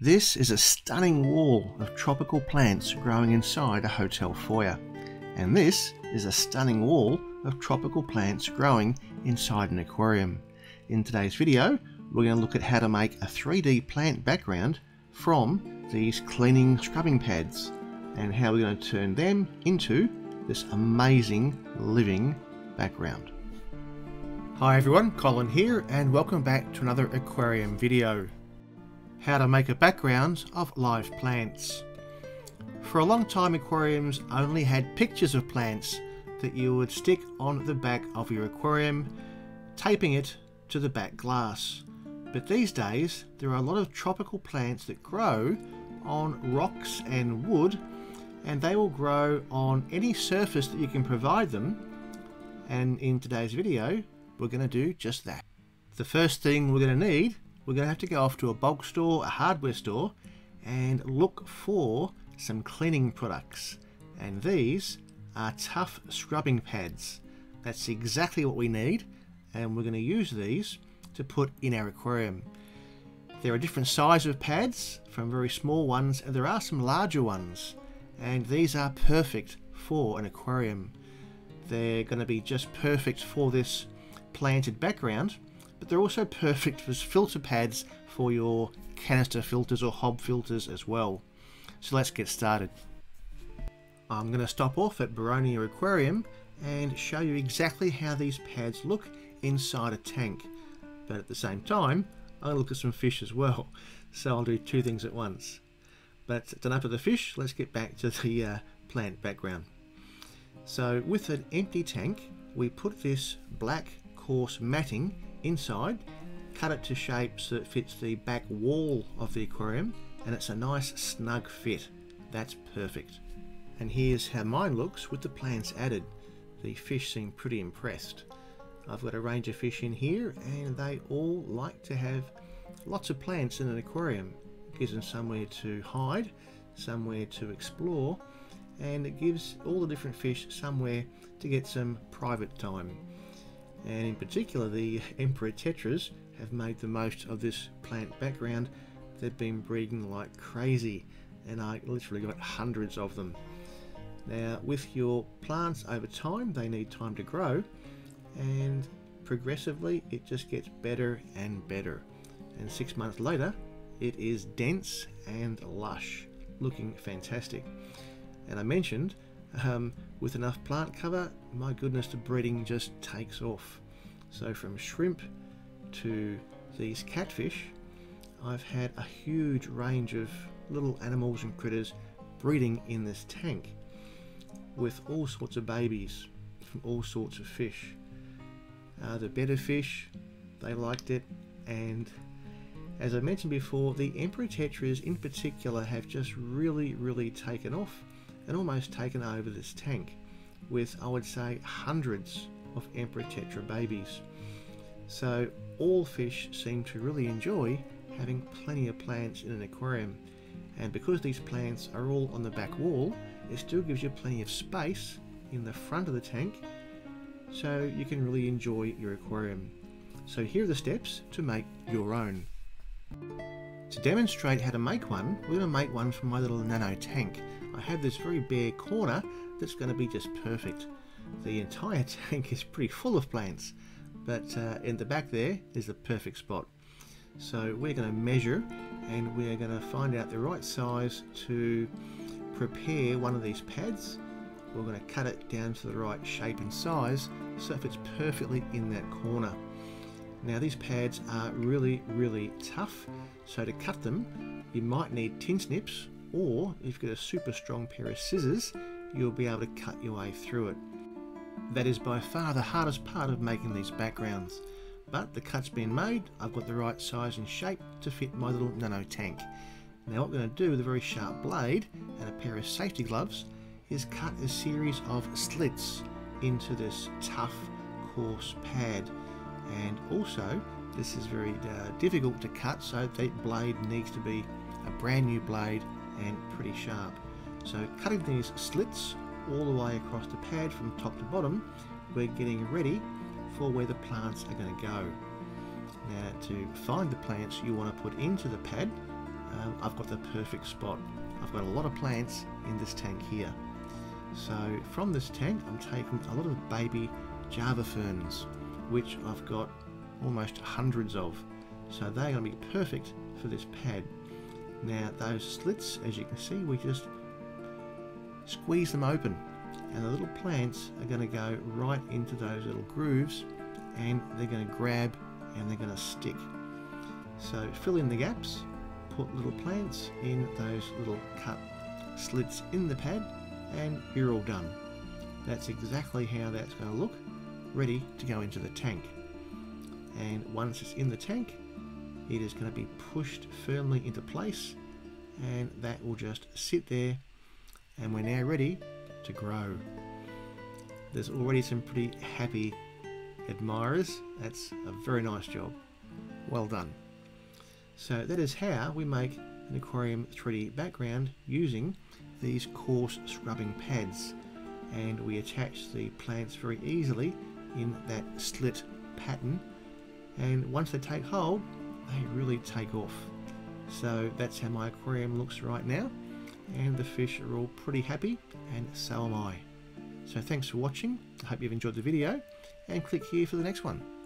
This is a stunning wall of tropical plants growing inside a hotel foyer. And this is a stunning wall of tropical plants growing inside an aquarium. In today's video, we're going to look at how to make a 3D plant background from these cleaning scrubbing pads and how we're going to turn them into this amazing living background. Hi everyone, Colin here and welcome back to another aquarium video. How to make a background of live plants. For a long time, aquariums only had pictures of plants that you would stick on the back of your aquarium, taping it to the back glass. But these days there are a lot of tropical plants that grow on rocks and wood, and they will grow on any surface that you can provide them. And in today's video we're going to do just that. The first thing we're going to need, we're going to have to go off to a bulk store, a hardware store, and look for some cleaning products. And these are tough scrubbing pads. That's exactly what we need, and we're going to use these to put in our aquarium. There are different sizes of pads, from very small ones, and there are some larger ones. And these are perfect for an aquarium. They're going to be just perfect for this planted background, but they're also perfect as filter pads for your canister filters or hob filters as well. So let's get started. I'm going to stop off at Boronia Aquarium and show you exactly how these pads look inside a tank. But at the same time, I'm going to look at some fish as well. So I'll do two things at once. But enough of the fish, let's get back to the plant background. So with an empty tank, we put this black coarse matting inside, cut it to shape so it fits the back wall of the aquarium, and it's a nice snug fit. That's perfect. And here's how mine looks with the plants added. The fish seem pretty impressed. I've got a range of fish in here and they all like to have lots of plants in an aquarium. It gives them somewhere to hide, somewhere to explore, and it gives all the different fish somewhere to get some private time. And in particular, the emperor tetras have made the most of this plant background. They've been breeding like crazy, and I literally got hundreds of them. Now, with your plants over time, they need time to grow, and progressively it just gets better and better. And 6 months later, it is dense and lush, looking fantastic. And I mentioned, with enough plant cover, my goodness, the breeding just takes off. So from shrimp to these catfish, I've had a huge range of little animals and critters breeding in this tank with all sorts of babies from all sorts of fish. The better fish, they liked it, and as I mentioned before, the emperor tetras in particular have just really taken off and almost taken over this tank with, I would say, hundreds of emperor tetra babies. So all fish seem to really enjoy having plenty of plants in an aquarium, and because these plants are all on the back wall, it still gives you plenty of space in the front of the tank, so you can really enjoy your aquarium. So here are the steps to make your own. To demonstrate how to make one, we're going to make one from my little nano tank. I have this very bare corner that's going to be just perfect. The entire tank is pretty full of plants, but in the back there is the perfect spot. So we're going to measure and we're going to find out the right size to prepare one of these pads. We're going to cut it down to the right shape and size so it fits perfectly in that corner. Now these pads are really tough, so to cut them you might need tin snips, or if you've got a super strong pair of scissors you'll be able to cut your way through it. That is by far the hardest part of making these backgrounds, but the cut's been made. I've got the right size and shape to fit my little nano tank. Now what we're going to do with a very sharp blade and a pair of safety gloves is cut a series of slits into this tough coarse pad. And also this is very difficult to cut, so the blade needs to be a brand new blade and pretty sharp. So cutting these slits all the way across the pad from top to bottom, we're getting ready for where the plants are going to go. Now to find the plants you want to put into the pad, I've got the perfect spot. I've got a lot of plants in this tank here. So from this tank I'm taking a lot of baby Java ferns, which I've got almost hundreds of. So they're going to be perfect for this pad. Now those slits, as you can see, we just squeeze them open and the little plants are going to go right into those little grooves and they're going to grab and they're going to stick. So fill in the gaps, put little plants in those little cut slits in the pad, and you're all done. That's exactly how that's going to look, ready to go into the tank. And once it's in the tank, it is going to be pushed firmly into place, and that will just sit there, and we're now ready to grow. There's already some pretty happy admirers. That's a very nice job. Well done. So that is how we make an aquarium 3D background using these coarse scrubbing pads, and we attach the plants very easily in that slit pattern, and once they take hold they really take off. So that's how my aquarium looks right now, and the fish are all pretty happy, and so am I. So thanks for watching. I hope you've enjoyed the video, and click here for the next one.